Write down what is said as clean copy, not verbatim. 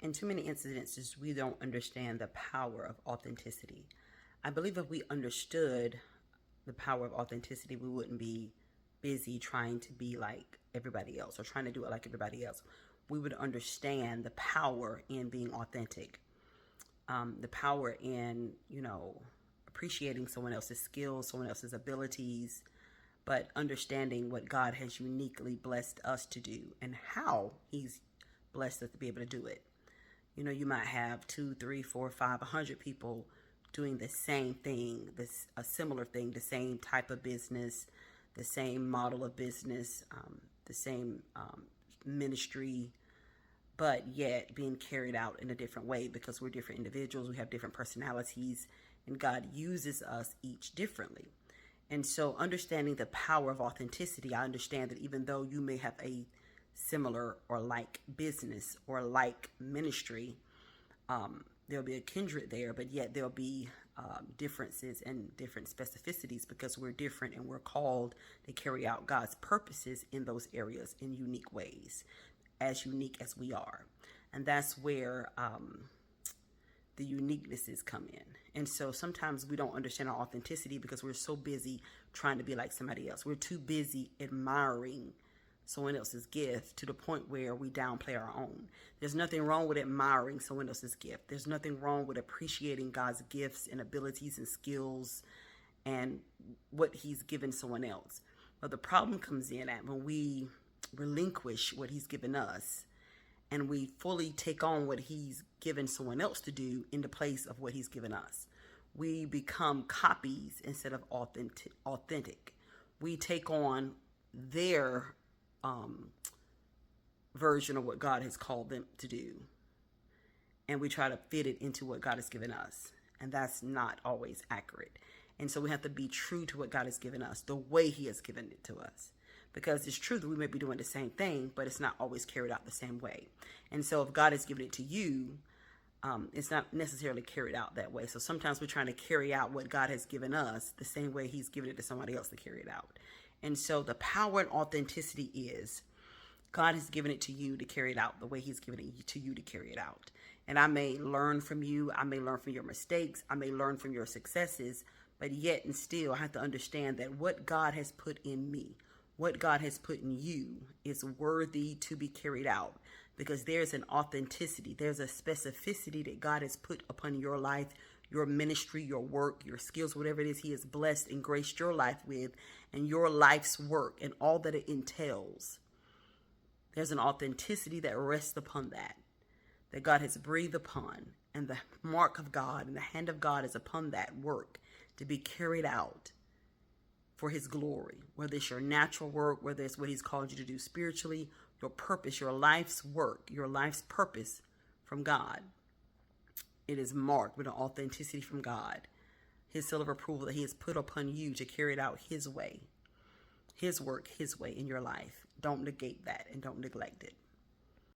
in too many incidences, we don't understand the power of authenticity. I believe if we understood the power of authenticity, we wouldn't be busy trying to be like everybody else or trying to do it like everybody else. We would understand the power in being authentic, the power in, appreciating someone else's skills, someone else's abilities, but understanding what God has uniquely blessed us to do and how He's blessed us to be able to do it. You might have 2, 3, 4, 5, 100 people doing the same thing, a similar thing, the same type of business, the same model of business, the same ministry, but yet being carried out in a different way because we're different individuals, we have different personalities, and God uses us each differently. And so understanding the power of authenticity, I understand that even though you may have a similar or like business or like ministry, there'll be a kindred there, but yet there'll be differences and different specificities because we're different and we're called to carry out God's purposes in those areas in unique ways, as unique as we are. And that's where the uniquenesses come in. And so sometimes we don't understand our authenticity because we're so busy trying to be like somebody else. We're too busy admiring someone else's gift to the point where we downplay our own. There's nothing wrong with admiring someone else's gift. There's nothing wrong with appreciating God's gifts and abilities and skills and what He's given someone else. But the problem comes in at when we relinquish what He's given us and we fully take on what He's given someone else to do in the place of what He's given us. We become copies instead of authentic. We take on their version of what God has called them to do, and we try to fit it into what God has given us, and that's not always accurate. And so we have to be true to what God has given us, the way He has given it to us, because it's true that we may be doing the same thing, but it's not always carried out the same way. And so if God has given it to you, it's not necessarily carried out that way. So sometimes we're trying to carry out what God has given us the same way He's given it to somebody else to carry it out. And so the power and authenticity is God has given it to you to carry it out the way He's given it to you to carry it out. And I may learn from you. I may learn from your mistakes. I may learn from your successes. But yet and still, I have to understand that what God has put in me, what God has put in you is worthy to be carried out. Because there's an authenticity. There's a specificity that God has put upon your life, your ministry, your work, your skills, whatever it is He has blessed and graced your life with, and your life's work and all that it entails. There's an authenticity that rests upon that God has breathed upon, and the mark of God and the hand of God is upon that work to be carried out for His glory, whether it's your natural work, whether it's what He's called you to do spiritually, your purpose, your life's work, your life's purpose from God. It is marked with an authenticity from God, His seal of approval that He has put upon you to carry it out His way, His work, His way in your life. Don't negate that and don't neglect it.